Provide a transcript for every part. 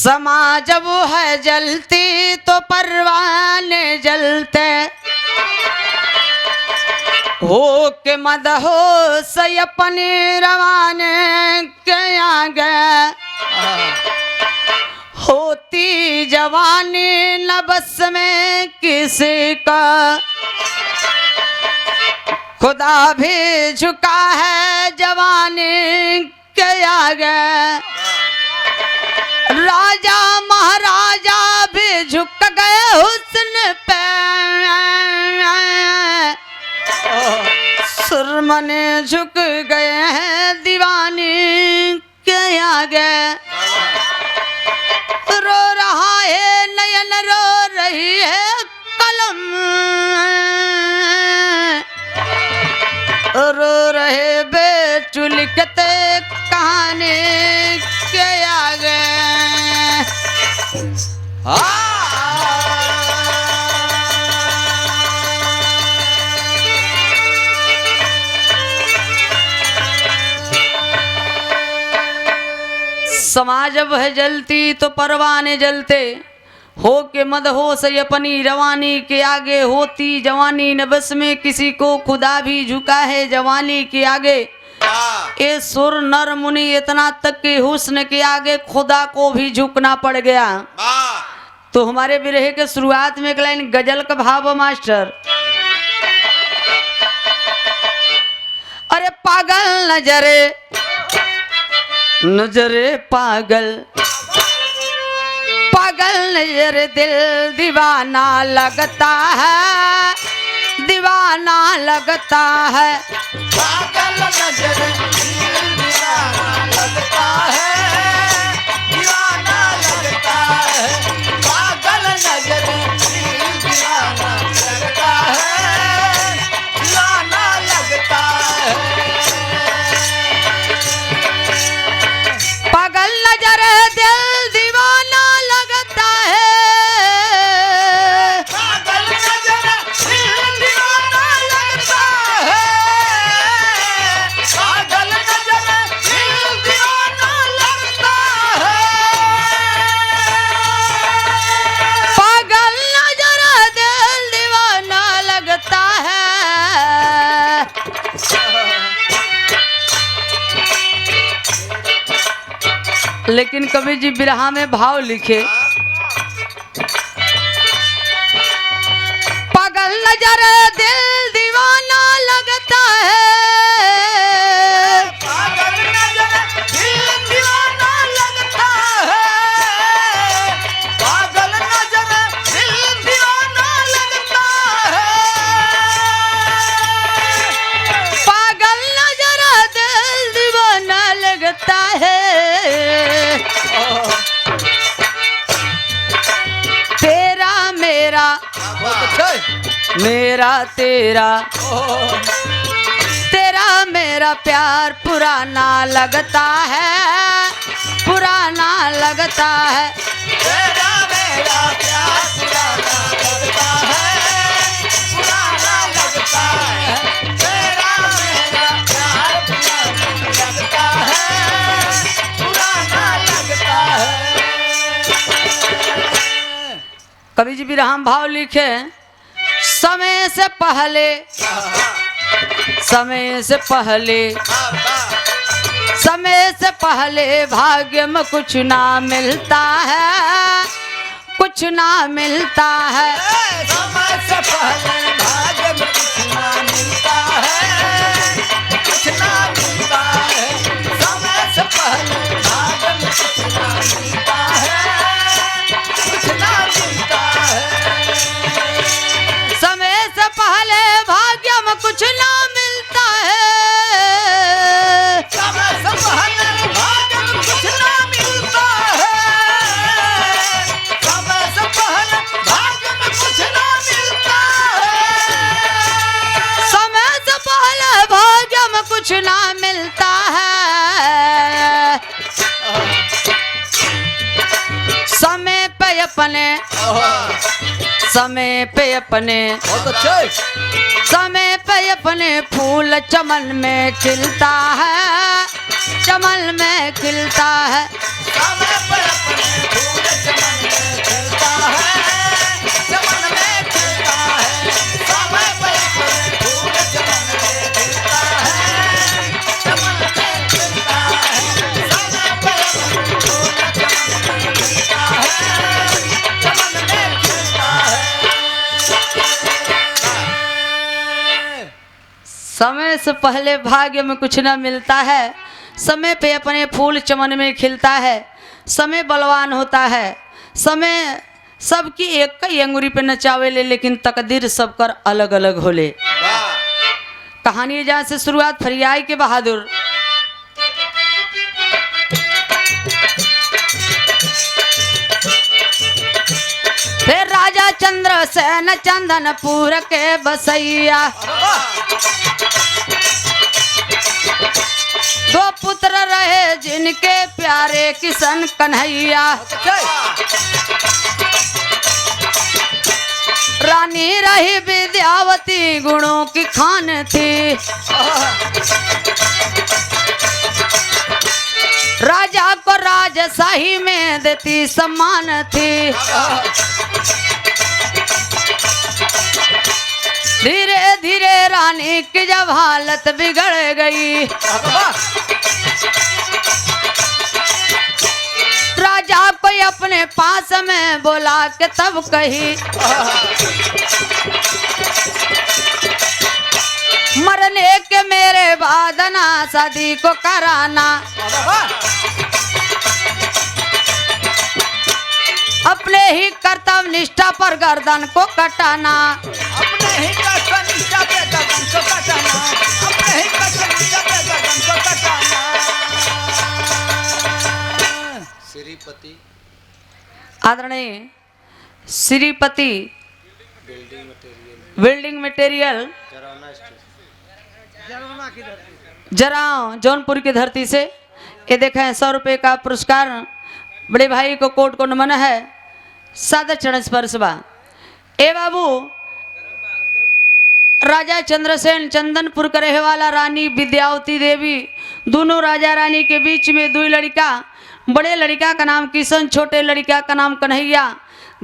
समा जब है जलती तो परवाने जलते, हो के मदहोश अपने रवाने के आगे, होती जवानी न बस में किसी का, खुदा भी झुका है जवानी के आगे, राजा महाराजा भी झुक गए हुस्न पे, सुरमने झुक गए हैं दीवानी के आगे, रो रहा है नयन रो रही है कलम, रो रहे बेटू लिखते कहानी के आगे। समाज जब है जलती तो परवाने जलते, हो के मदहोश अपनी रवानी के आगे, होती जवानी न बस में किसी को, खुदा भी झुका है जवानी के आगे, ये सुर नर मुनि इतना तक के हुस्न के आगे खुदा को भी झुकना पड़ गया। तो हमारे बिरहे के शुरुआत में एक लाइन गजल का भाव मास्टर, अरे पागल नजरे नजरे पागल, पागल नजर दिल दीवाना लगता है, दीवाना लगता है, पागल नजर दीवाना लगता है, दीवाना लगता है, पागल नजर दीवाना लगता है, दीवाना लगता है, पागल नजर दिल दीवाना लगता है, पागल नजर दीवाना लगता है, पागल नजर दीवाना लगता है, पागल नजर दिल दीवाना लगता है। लेकिन कवि जी बिरहा में भाव लिखे, पागल नजर दिल दीवाना लगता है, पागल नजर दीवाना लगता है, पागल नजर दीवाना लगता है, पागल नजर दिल दीवाना लगता है। तेरा मेरा मेरा तेरा, तेरा मेरा प्यार पुराना लगता है, पुराना लगता है, तेरा मेरा प्यार पुराना लगता है, पुराना लगता है, तेरा मेरा प्यार पुराना लगता है, पुराना लगता है। कवि जी बिरहा में भाव लिखे, समय से पहले, समय से पहले, समय से पहले भाग्य में कुछ ना मिलता है, कुछ ना मिलता है, समय से पहले भाग्य में कुछ ना मिलता है, कुछ ना मिलता है, समय से पहले भाग्य में कुछ ना मिलता है, कुछ ना मिलता है, समय से पहले भाग्य में कुछ ना मिलता है, समय से पहले भाग्य में कुछ ना मिलता है, समय से पहले भाग्य में कुछ ना मिलता है, समय से पहले भाग्य में कुछ ना मिलता है, समय पे अपने, समय पे अपने, बहुत अच्छे, समय पे अपने फूल चमन में खिलता है, चमन में खिलता है। समय पर अपने फूल चमन में खिलता है, चमन में खिलता है। समय पर अपने फूल चमन में खिलता है, चमन में खिलता है। समय पर अपने फूल चमन में खिलता है, चमन में खिलता है। समय से पहले भाग्य में कुछ न मिलता है, समय पे अपने फूल चमन में खिलता है। समय बलवान होता है, समय सबकी एक ही अंगुरी पे नचावेले, लेकिन तकदीर सबकर अलग अलग होले। कहानी जहाँ से शुरुआत फरियाई के बहादुर। फिर राजा चंद्रसेन चंदनपुर के बसैया, दो पुत्र रहे जिनके प्यारे किशन कन्हैया। रानी रही विद्यावती गुणों की खान थी, राजा को राजशाही में देती सम्मान थी। धीरे धीरे रानी की जब हालत बिगड़ गई, राजा को अपने पास में बोला के तब कही, मरने के मेरे बाद ना शादी को कराना, अपने ही कर्तव्य निष्ठा पर गर्दन को कटाना। अपने ही कर्तव्य निष्ठा पे गर्दन को कटाना, अपने ही कर्तव्य निष्ठा पे गर्दन को कटाना। श्रीपति आदरणीय श्रीपति बिल्डिंग मटेरियल जराव जौनपुर की धरती से ये देखें 100 रुपये का पुरस्कार बड़े भाई को कोर्ट को नमन है। सादर चरण स्पर्श बा। ए बाबू राजा चंद्रसेन चंदनपुर का रहे वाला रानी विद्यावती देवी, दोनों राजा रानी के बीच में दो लड़का, बड़े लड़का का नाम किशन, छोटे लड़का का नाम कन्हैया।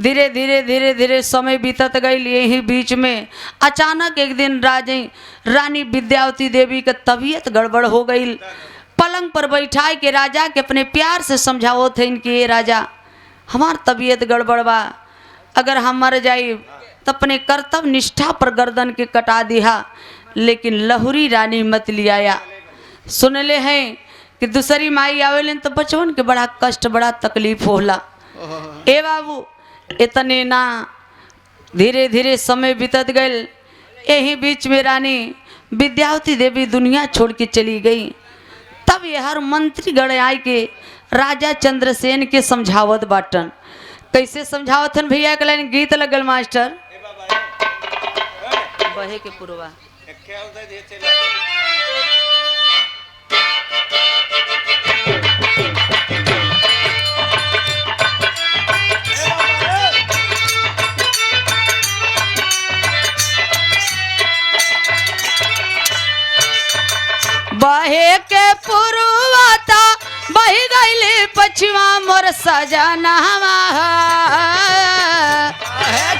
धीरे धीरे धीरे धीरे समय बीतत गई। यही बीच में अचानक एक दिन रानी विद्यावती देवी का तबीयत गड़बड़ हो गई। पलंग पर बैठाए के राजा के अपने प्यार से समझाओ थे इनके, ये राजा हमार तबीयत गड़बड़ बा, अगर हम मर जाए तो अपने कर्तव्य निष्ठा पर गर्दन के कटा दिया। लेकिन लहुरी रानी मत लियाया। सुनले हैं कि दूसरी माई आवेलन तो बचवन के बड़ा कष्ट बड़ा तकलीफ होला। ए बाबू इतने ना, धीरे धीरे समय बीतत गए। यही बीच में रानी विद्यावती देवी दुनिया छोड़ के चली गई। तब ये हर मंत्रीगण आए के राजा चंद्रसेन के समझावत बाटन। कैसे समझावतन भैया के लाइन गीत लगल मास्टर बहे के पुरवा। बहे के पुरवाता बही गईली पछिमा मोर सजना बहे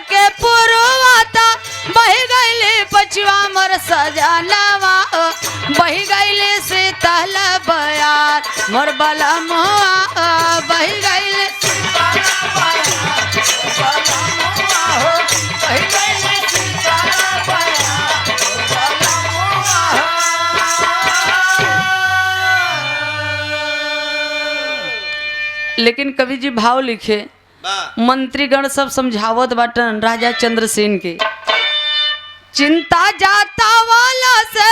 के पुरवाता बही गईली पछिमा मोर सजनावा बही गईले से तहल बयार मोर बलमुआ बही गईले लेकिन कवि जी भाव लिखे, मंत्रीगण सब समझावत बाटन राजा चंद्रसेन के। चिंता जाता वाला से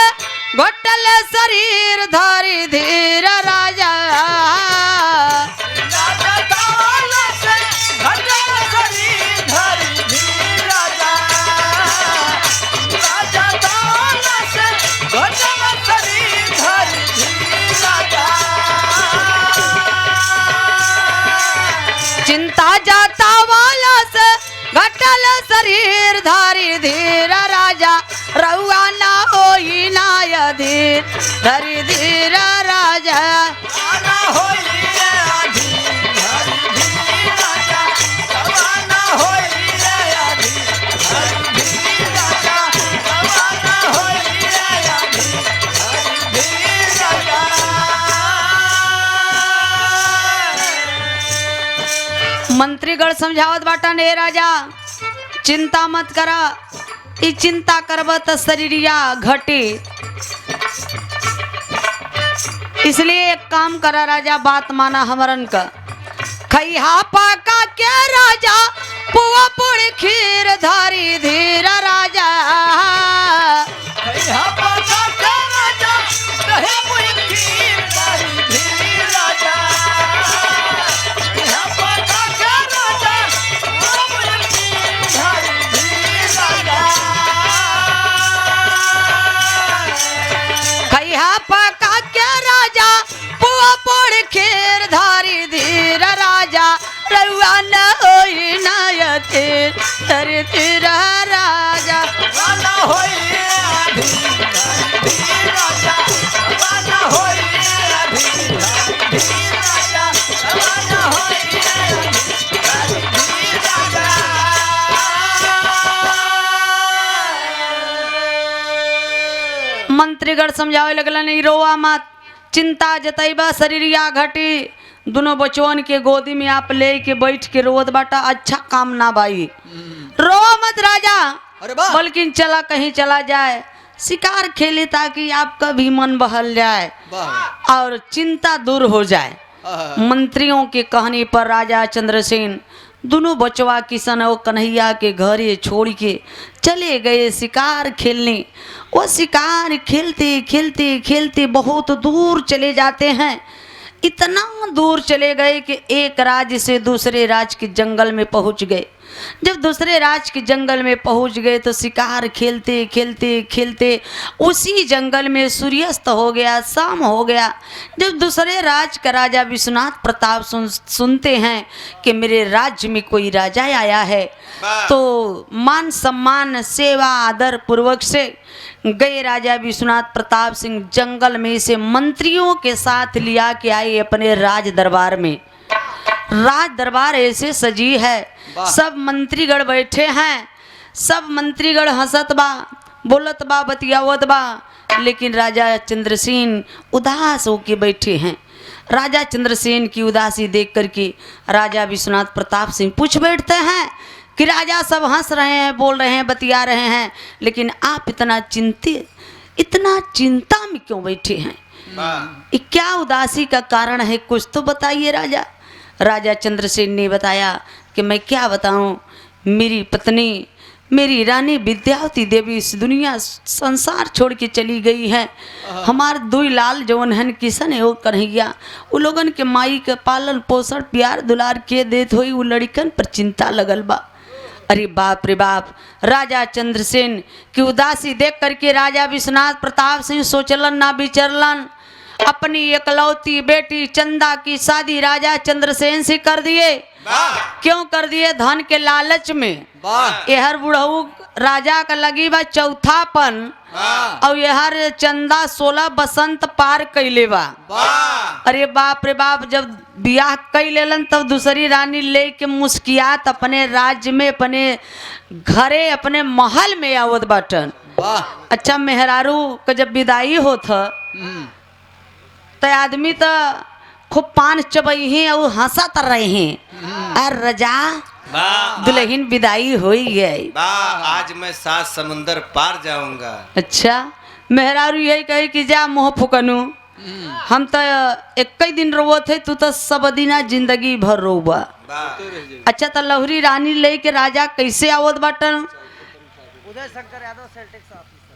घोटल शरीर धरी धीर राजा घटल शरीर धारी धीर राजा रउआ ना होई नाय धीर धरी धीर राजा आना होई रे आधी धरी धीर राजा रवाना होई रे आधी धरी धीर राजा रवाना होई रे आधी धरी धीर राजा। मंत्रीगण समझावत बाटन हे राजा चिंता मत करा ई चिंता करब त शरीरिया घटे इसलिए एक काम करा राजा बात माना हमरन का खैहा पाका के राजा पुआ पुड़ी खीर धारी धीर राजा कहिया पाका के राजा कहे मुई खीर धरी धीर राजा कहिया पाका के राजा कहे मुई खीर धरी धीर राजा। खैहा पाका के राजा पुआ पुड़ी खीर धारी धीर राजा रउआ न होई नाय धीर धरी धीर राजा रवाना होई रे आधी धरी धीर राजा रवाना होई रे आधी धरी धीर राजा रवाना होई रे आधी धरी धीर राजा। मंत्रीगण समझावे लगलन नहीं रोआ मत चिंता जतैबा शरीरिया घटी दोनों बचवन के गोदी में आप ले के बैठ के रोवत बाटा अच्छा काम ना बाई रोआ मत राजा अरे वाह। बल्कि चला कहीं चला जाए शिकार खेले ताकि आपका भी मन बहल जाए वाह। और चिंता दूर हो जाए। मंत्रियों के कहने पर राजा चंद्रसेन दोनों बचवा किशन और कन्हैया के घरे छोड़ के चले गए शिकार खेलने। वो शिकार खेलते खेलते खेलते बहुत दूर चले जाते हैं। इतना दूर चले गए कि एक राज्य से दूसरे राज्य के जंगल में पहुंच गए। जब दूसरे राज्य के जंगल में पहुंच गए तो शिकार खेलते खेलते खेलते उसी जंगल में सूर्यास्त हो गया, शाम हो गया। जब दूसरे राज्य का राजा विश्वनाथ प्रताप सुनते हैं कि मेरे राज्य में कोई राजा आया है तो मान सम्मान सेवा आदर पूर्वक से गए राजा विश्वनाथ प्रताप सिंह जंगल में से मंत्रियों के साथ लिया के आए अपने राज दरबार में। राज दरबार ऐसे सजी है, सब मंत्रीगण बैठे हैं, सब मंत्रीगण हंसत बा बोलत बा बतियावत बा, लेकिन राजा चंद्रसेन उदास होके बैठे हैं। राजा चंद्रसेन की उदासी देख करके राजा विश्वनाथ प्रताप सिंह पूछ बैठते हैं कि राजा सब हंस रहे हैं, बोल रहे हैं, बतिया रहे हैं, लेकिन आप इतना चिंता में क्यों बैठे हैं? ये क्या उदासी का कारण है, कुछ तो बताइए राजा। राजा चंद्रसेन ने बताया कि मैं क्या बताऊं, मेरी पत्नी मेरी रानी विद्यावती देवी इस दुनिया संसार छोड़ के चली गई है। हमारे दो लाल जवन हन किशन है वो कन्हैया, वो लोगन के माई के पालन पोषण प्यार दुलार के देत हुई वो लड़कन पर चिंता लगल बा। अरे बाप रे बाप। राजा चंद्रसेन की उदासी देख करके राजा विश्वनाथ प्रताप सिंह सोचलन ना विचरलन, अपनी एकलौती बेटी चंदा की शादी राजा चंद्रसेन से कर दिए। क्यों कर दिए? धन के लालच में। यहर बुढ़ऊ राजा का लगी बा चौथापन और यहर चंदा 16 बसंत पार कैले बा। अरे बाप रे बाप। जब बियाह कई लेलन तब दूसरी रानी ले के मुस्कियात अपने राज्य में अपने घरे अपने महल में आवत बाटन। अच्छा मेहरारू का जब विदाई होत तो आदमी तो खूब पान चबई हैं और हंसत रहे हैं। अरे रजा दुल्हन विदाई हो गई, आज मैं 7 समुंदर पार जाऊंगा। अच्छा मेहरारू यही कहे कि जा मुँह फुकनू, हम तो एक ही दिन रोवत है, तू तो सब दिना जिंदगी भर रोबा। अच्छा तो लहुरी रानी ले के राजा कैसे आवत बाटन? Uday Shankar Yadav sale tax officer.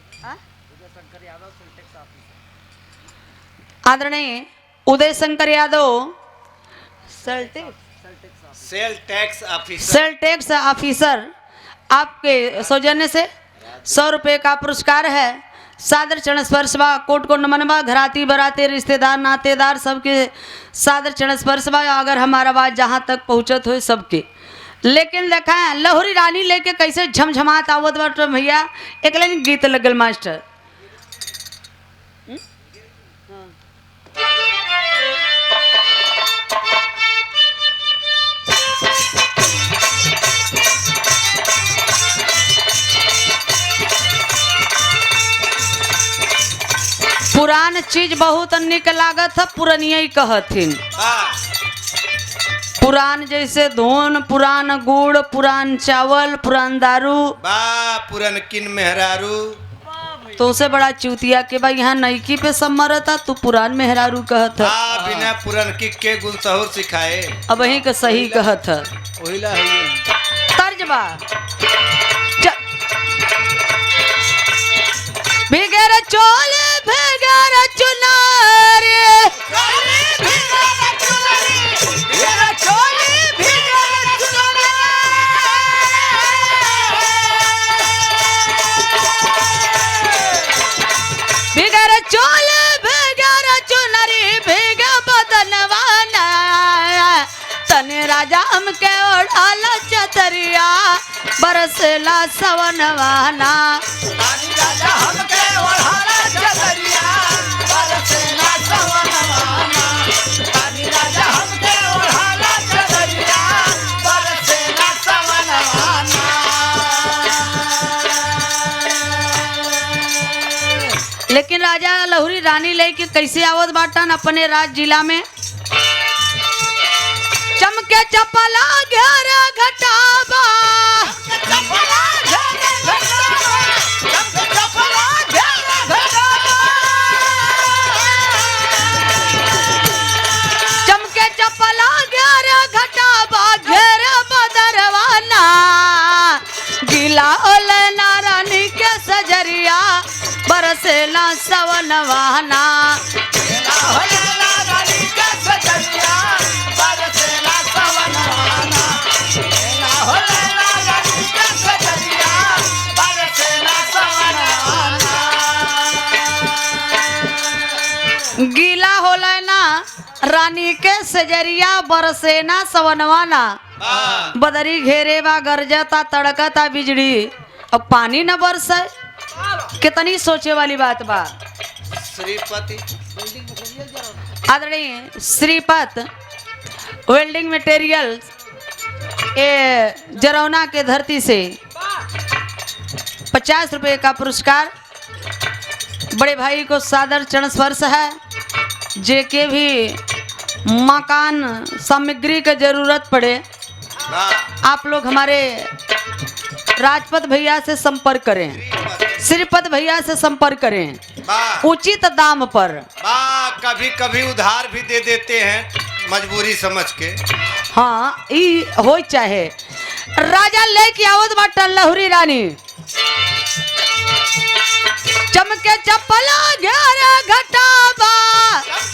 Uday Shankar Yadav sale tax officer. आदरणीय Uday Shankar Yadav sale tax officer आपके सौजन्य से 100 रुपये का पुरस्कार है। सादर चरण स्पर्श बा, कोट को नमन बा, घराती बराते रिश्तेदार नातेदार सबके सादर चरण स्पर्श बा। अगर हमारा बात जहाँ तक पहुँचत हो सबके, लेकिन देखा लहुरी रानी लेके कैसे झमझमात आवत बाटे भैया। एक लाइन गीत लगल मास्टर। पुरान चीज बहुत निक लागत है, पुरनिया ही कहथिन। पुरान जैसे धोन, पुरान गुड़, पुरान चावल, पुरान दारू, बा पुरन किन मेहरारू। तो उसे बड़ा चूतिया के भाई यहाँ नईकी पे सब मरता, तू पुरान मेहरारू कहत है। बिना पुरन की के गुण सहूर सिखाए। अब वही का सही कहत है। ओहिला है ये। तर्जबा भिगर चोल भिगर चुनार, भिगर चोल भिगर चुनरी भिग बदनवाना, तने राजा हमके ओढ़ाला चतरिया बरसला सवनवाना। राजा हमके ओढ़ाला चदरिया बरसेला सवनवाना। राजा हमके ओढ़ाला चदरिया बरसेला सवनवाना। लेकिन राजा लहुरी रानी लेके कैसे आवत बाटन अपने राज जिला में। चमके चपला घेरा घटाबा, चपला घेरे घटाबा, चपला घेरे घटाबा। चमके चपला घेरा घटाबा घेर बदरवाना, गिला ओलना रानी के सजरिया बरसेला सवनवाना। गिला ओलना रानी के सजरिया बरसेला सवनवाना। गिला ओलना रानी के सजरिया बरसेला सवनवाना। गीला होला ना रानी के सजरिया बरसेना सवनवाना। बदरी घेरे बा गरजता तड़कता बिजली, अब पानी न बरसे, कितनी सोचे वाली बात बा। श्रीपति आदरणीय श्रीपत वेल्डिंग मटेरियल ये जरौना के धरती से 50 रुपए का पुरस्कार बड़े भाई को सादर चरण स्पर्श है। जे के भी मकान सामग्री की जरूरत पड़े, आप लोग हमारे राजपत भैया से संपर्क करें, श्रीपत भैया से संपर्क करें उचित दाम पर। कभी कभी उधार भी दे देते हैं मजबूरी समझ के। हाँ ई हो चाहे। राजा लेके आवत बाटन लहुरी रानी, चमके चपला घेरे घटाबा,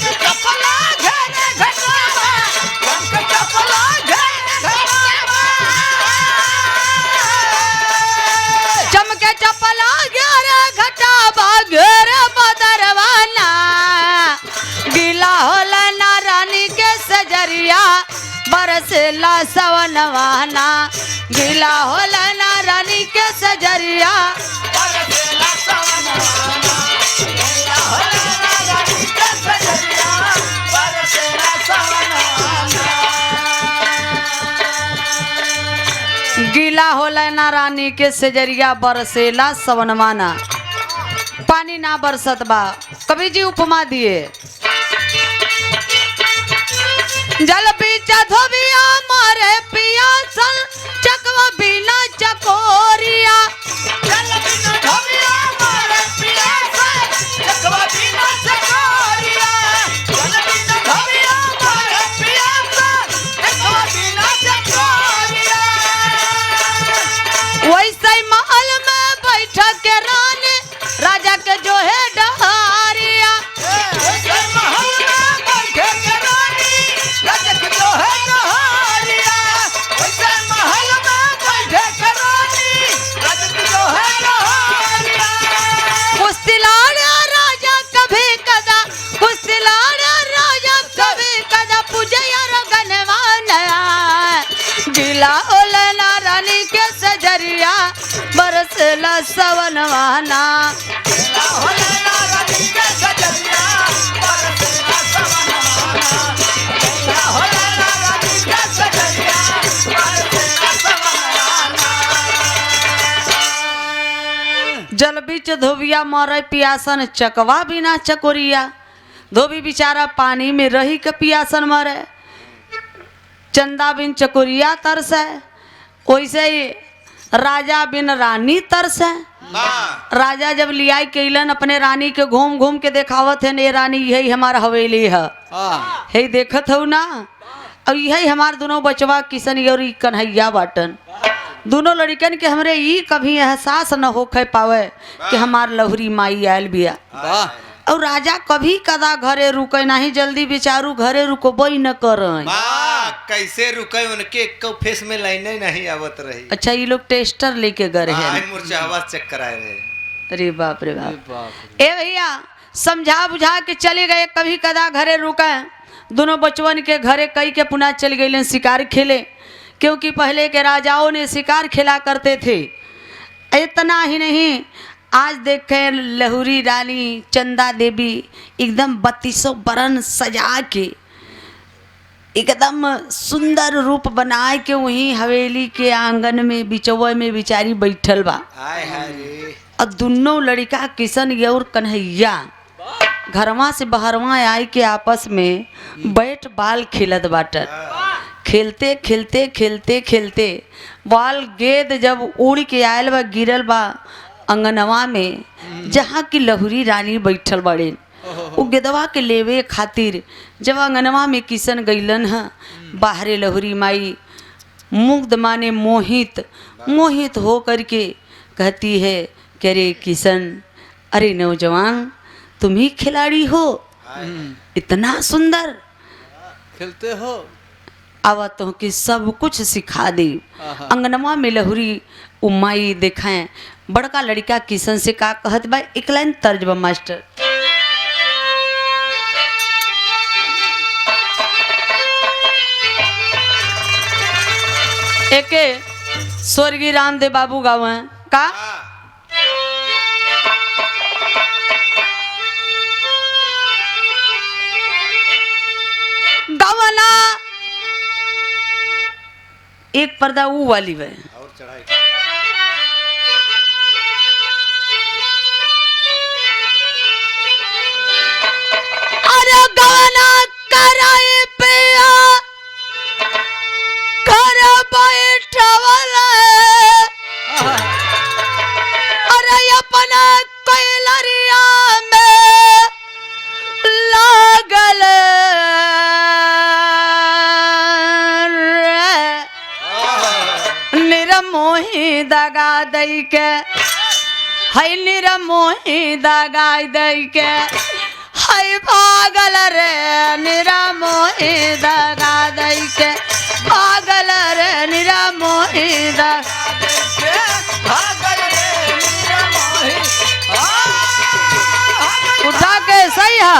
चपला घेरे घटाबा, चपला घेरे घटाबा। चमके चपला घेरे घटाबा घेरे बदरवाना, गिला होला ना रानी के सजरिया बरसेला सवनवाना। गिला होला ना रानी के सजरिया बरसेला सवनवाना। गिला होला ना रानी के सजरिया बरसेला सवनवाना। गीला होला ना रानी के सजरिया बरसेला सवनवाना। पानी ना बरसत बा, कवि जी उपमा दिए। जल बीचा धोबिया मारे पियासल, चकवा बिना चकोरिया। जल बिना धोबिया मारे पियासल, चकवा बिना चकोरिया। जल बिना धोबिया मारे पियासल, चकवा बिना चकोरिया। वैसे ही महल में बैठा के रानी राजा के जो है डहारिया। महल में बैठे के रानी राजा के जो बरसेला सवनवाना। खेला हो नैना नदी के सजरिया बरसेला सवनवाना। खेला हो नैना नदी के सजरिया बरसेला सवनवाना। जल बीच धोबिया मरे पियासन चकवा बिना चकोरिया। धोबी बेचारा पानी में रही के पियासन मरे। चंदा बिन चकोरिया तरस है। वैसे ही राजा बिन रानी तरस है। वाह राजा जब लियाई कैलन अपने रानी के घूम घूम के देखावत है, ये रानी यही हमारा हवेली है, हे देखत हो ना। अब यही हमार दोनों बचवा किशन और ई कन्हैया बाटन। दोनों लड़कन के हमरे ई कभी एहसास न होखे पावे कि हमार लहुरी माई आयल बिया। और राजा कभी कदा घरे रुके नहीं, जल्दी बेचारू घरे रुकबई न करन। वाह कैसे रुके उनके एक फेस में लाइनें नहीं आवत रही। अच्छा ये लोग टेस्टर लेके गए हैं। आई मुर्चा आवाज चेक कराए रहे। अरे बाप रे बाप। ए भैया समझा बुझा के चले गए, कभी कदा घरे रुके। दोनों बचवन के घरे कई के पुनः चल गए शिकार खेले, क्योंकि पहले के राजाओं ने शिकार खेला करते थे। इतना ही नहीं, आज देखें लहुरी रानी चंदा देवी एकदम 3200 बरन सजा के एकदम सुंदर रूप बनाए के वहीं हवेली के आंगन में बिचौवे में बिचारी बैठल बा। आय हाय रे। और दोनों लड़का किशन और कन्हैया घरवा से बहरवा आए के आपस में बैट बाल खेलत बाटन। खेलते खेलते खेलते खेलते बाल गेंद जब उड़ के आयल बा गिरल बा अंगनवा में, जहाँ की लहुरी रानी बैठल बड़े। वो गेदवा के लेवे खातिर जब अंगनवा में किशन गईलन है, बाहरे लहुरी माई मुग्ध माने मोहित मोहित हो करके कहती है कि अरे किशन, अरे नौजवान तुम ही खिलाड़ी हो, इतना सुंदर खेलते हो, आवत हो कि सब कुछ सिखा दे। अंगनवा में लहुरी उमाई देखें बड़का लड़का किशन से का कहत बा, एक लाइन तर्ज बा मास्टर। एके स्वर्गीय रामदेव बाबू गावे का गावना एक पर्दा ऊ वाली है और चढ़ाई अरे गवना कराए पिया घर बैठवल अरे अपना कैलरिया में लागल निरमोही दगा दई के, है निरमोही दगा दई के, है भागल रे निरमोही दगा दई के, भागल रे निरमोही दगा भागल रे मीरा मोही। उठा के सही है।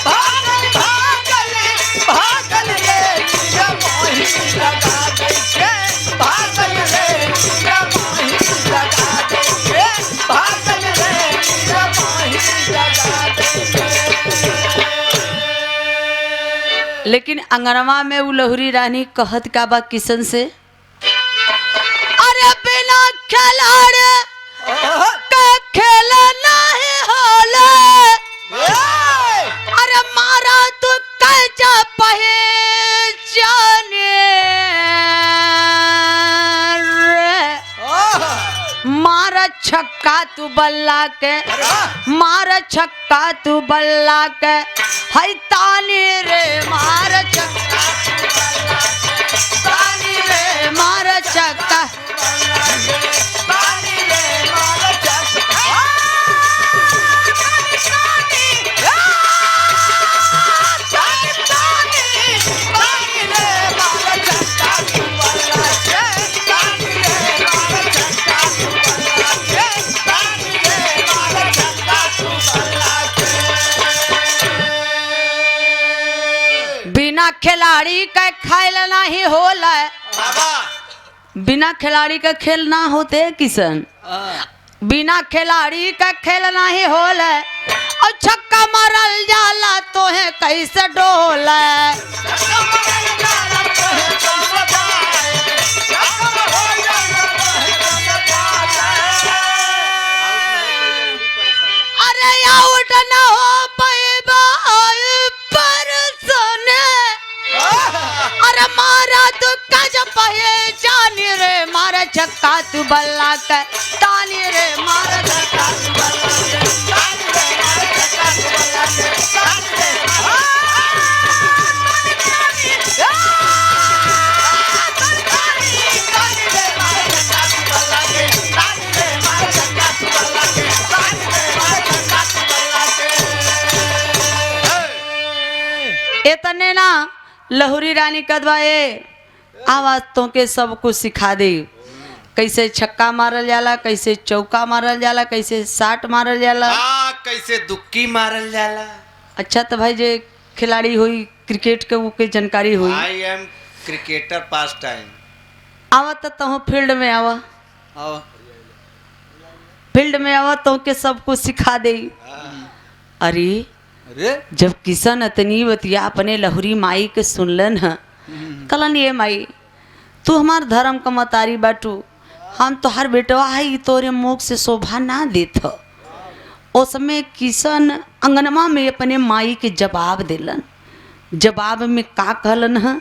भागल भागल भागल रे मीरा मोही लगा देके, भागल रे मीरा मोही लगा देके, भागल रे मीरा मोही लगा देके। लेकिन अंगनवा में वो लहुरी रानी कहत का बा किशन से, अरे बिना खिलाड़े का खेल नहीं होला, अरे मारा तू कैसा पहचाने रे, मारा छक्का तू बल्ला के, मारा छक्का तू बल्ला के, है तानी रे मारा छक्का तानी रे मारा छक्का। पानी रे मारा चक्का, पानी रे मारा चक्का तू बल्ला के, पानी रे मारा चक्का तू बल्ला के, पानी रे मारा चक्का तू बल्ला के। बिना खिलाड़ी का खाइल नहीं होला, बाबा बिना खिलाड़ी का खेल ना होते किशन, बिना खिलाड़ी का खेल नहीं होल, और छक्का मारल जाला तो है कैसे डोल। अरे आउट न हो पैबा पर सोने, अरे मारा तू कज पहे जानी रे, मारा छक्का तू बल्ला के तानी रे, मारा छक्का तू बल्ला के तानी रे, मारा छक्का तू बल्ला के तानी रे, इतने ना लहुरी रानी कदवाए आवाज तो के सब कुछ सिखा दे, कैसे छक्का मारल जाला, कैसे चौका मारल जाला, कैसे साट मारल जाला, कैसे दुक्की मारल जाला। अच्छा तो भाई जे खिलाड़ी हुई क्रिकेट के वो के जानकारी हुई। I am cricketer pass time. आवा तो फील्ड में आवा, फील्ड में आवा तो के सब कुछ सिखा दे। अरे जब किशन अतनी बतिया अपने लहुरी माई के सुनलन है, कलन ये माई तू हमार धर्म का मतारी बाटू, हम तो हर बेटवा है तोरे मुख से शोभा ना देत। उसमें किशन अंगनमा में अपने माई के जवाब दिलन। जवाब में का कहलन है,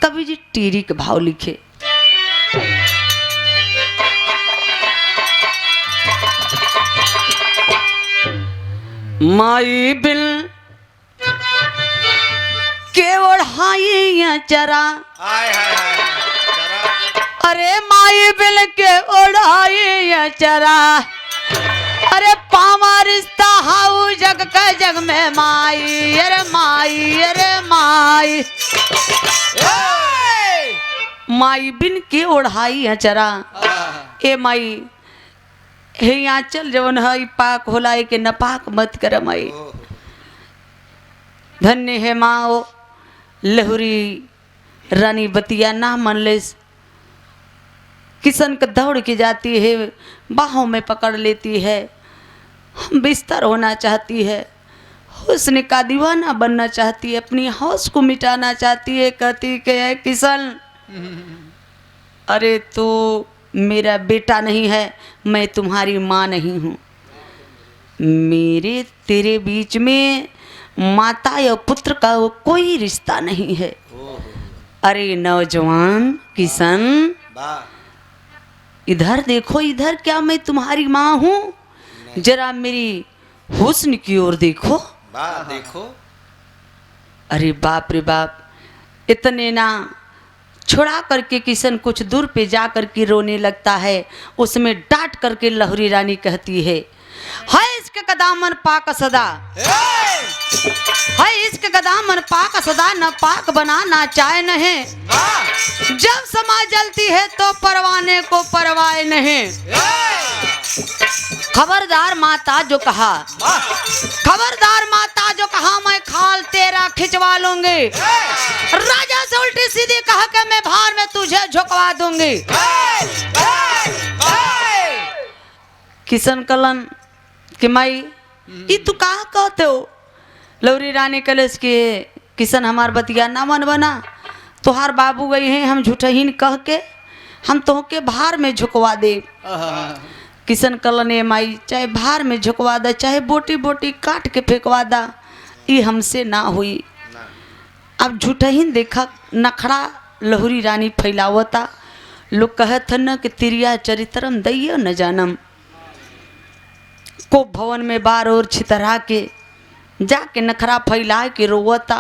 कवि जी टीरी के भाव लिखे। माई बिल के ओढ़ाई चरा, हाय हाय हाय चरा। अरे माई बिल के ओढ़ाई चरा, अरे पावा रिश्ता हाउ जग के जग में माई, अरे माई, अरे माई, माई बिन के ओढ़ाई चरा। ए माई हे यहाँ चल जवन है पाक होला के नपाक मत कर माई। धन्य है माँ ओ लहुरी रानी बतिया ना मन ले, किशन का दौड़ के जाती है, बाहों में पकड़ लेती है, बिस्तर होना चाहती है, हुस्न का दीवाना बनना चाहती है, अपनी हौस को मिटाना चाहती है। कहती कि है किशन अरे तू मेरा बेटा नहीं है, मैं तुम्हारी माँ नहीं हूँ, मेरे तेरे बीच में माता या पुत्र का कोई रिश्ता नहीं है। अरे नौजवान किशन इधर देखो, इधर क्या मैं तुम्हारी माँ हूँ? जरा मेरी हुस्न की ओर देखो। देखो। अरे बाप रे बाप, इतने ना छुड़ा करके किशन कुछ दूर पे जा करके रोने लगता है। उसमें डांट करके लहुरी रानी कहती है इसके कदामन पाक सदा, है इसके कदामन पाक सदा, न पाक बनाना चाहे नहीं, जब समाज जलती है तो परवाने को परवाह नहीं। खबरदार माता जो कहा, खबरदार माता जो कहा, मैं खाल तेरा खिंचवा लूंगी, राजा से उल्टी सीधी कहा कि मैं भार में तुझे झुकवा दूंगी। किशन कलन कि माई ये तू कहा कहते हो? लौरी रानी कलेश के किशन हमार बतिया ना मन बना, तोहार बाबू गई हैं, हम झूठहीन कह के हम तो के भार में झुकवा दे। किशन कलन ए माई चाहे भार में झुकवा दा, चाहे बोटी बोटी काट के फेंकवा दा, ये हमसे ना हुई। अब झूठहीन देखा नखड़ा लहुरी रानी फैलावता। लोग कहत न कि तिरिया चरित्रम दैयो न जानम, को भवन में बार और छितरा के जाके नखरा फैला के रोवता।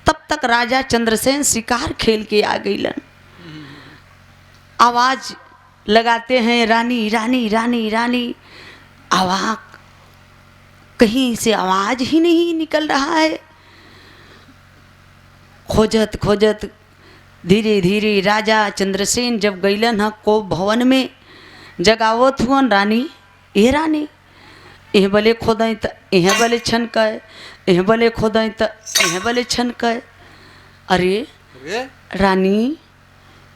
तब तक राजा चंद्रसेन शिकार खेल के आ गईलन। आवाज लगाते हैं रानी रानी रानी रानी, आवाज कहीं से आवाज ही नहीं निकल रहा है। खोजत खोजत धीरे धीरे राजा चंद्रसेन जब गईलन ह को भवन में, जगावत हुअन रानी ए रानी, एह बले खोदई त एह बले छन कय, एह बले खोदई त एह बले छन कय। अरे रानी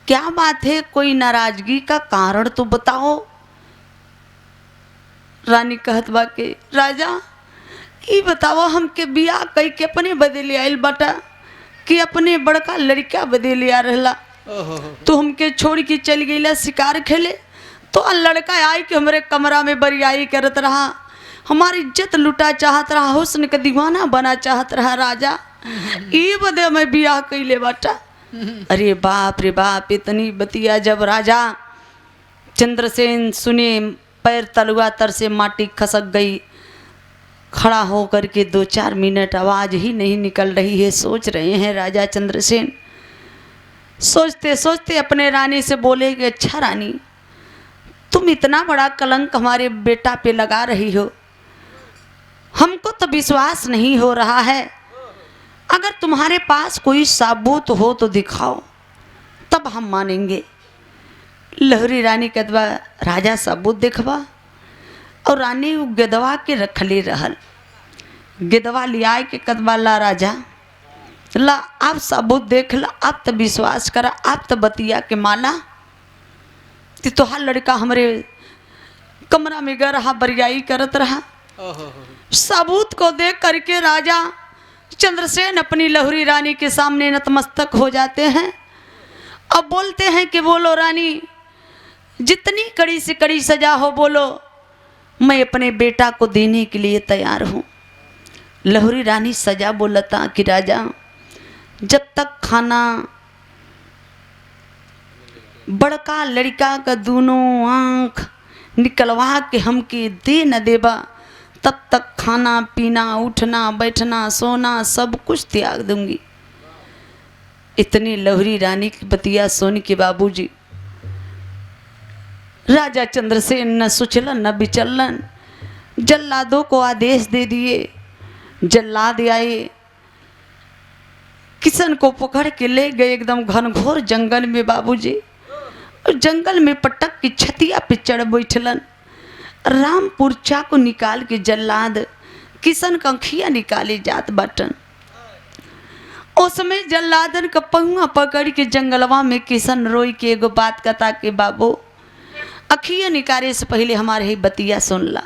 क्या बात है, कोई नाराजगी का कारण तो बताओ। रानी कहत बा के राजा ई बतावा हमके बियाह कई के अपने बदले आइल बाटा कि अपने बड़का लड़का बदले आ रहला। तो हमके छोड़ के चल गईला शिकार खेले, तो लड़का आई कि हमरे कमरा में बरियाई करत रहा, हमारी इज्जत लुटा चाहत रहा, हुस्न का दीवाना बना चाहत रहा राजा। ई बदे मैं बियाह कैले बाटा। अरे बाप रे बाप, इतनी बतिया जब राजा चंद्रसेन सुने, पैर तलुआ तर से माटी खसक गई। खड़ा होकर के 2-4 मिनट आवाज ही नहीं निकल रही है। सोच रहे हैं राजा चंद्रसेन। सोचते सोचते अपने रानी से बोले कि अच्छा रानी, तुम इतना बड़ा कलंक हमारे बेटा पे लगा रही हो, हमको तो विश्वास नहीं हो रहा है। अगर तुम्हारे पास कोई सबूत हो तो दिखाओ, तब हम मानेंगे। लहरी रानी कदवा राजा सबूत देखवा, और रानी वो गिदवा के रखले रहल। गिदवा लिया के कदवा ला राजा ला, आप सबूत देख ला, आप तो विश्वास करा, आप तो बतिया के माला। तोहार लड़का हमरे कमरा में गए रहा, बरियाई करत रहा। सबूत को देख करके राजा चंद्रसेन अपनी लहुरी रानी के सामने नतमस्तक हो जाते हैं। अब बोलते हैं कि बोलो रानी, जितनी कड़ी से कड़ी सजा हो बोलो, मैं अपने बेटा को देने के लिए तैयार हूँ। लहुरी रानी सजा बोलता कि राजा, जब तक खाना बड़का लड़का का दोनों आँख निकलवा के हमके दे न देबा, तब तक खाना पीना उठना बैठना सोना सब कुछ त्याग दूंगी। इतनी लहुरी रानी की बतिया सुन के बाबूजी राजा चंद्रसेन न सुचलन न बिचलन, जल्लादों को आदेश दे दिए। जल्लाद आए, किशन को पकड़ के ले गए एकदम घनघोर जंगल में बाबूजी। और जंगल में पटक की छतिया पे चढ़ बैठलन। रामपुर चाकू निकाल के जल्लाद किशन का अखिया निकाली जात बाटन। उसमें जल्लादन का पहुआ पकड़ के जंगलवा में किशन रोई के एगो बात कता के बाबू, अखिया निकाले से पहले हमारे ही बतिया सुन ला।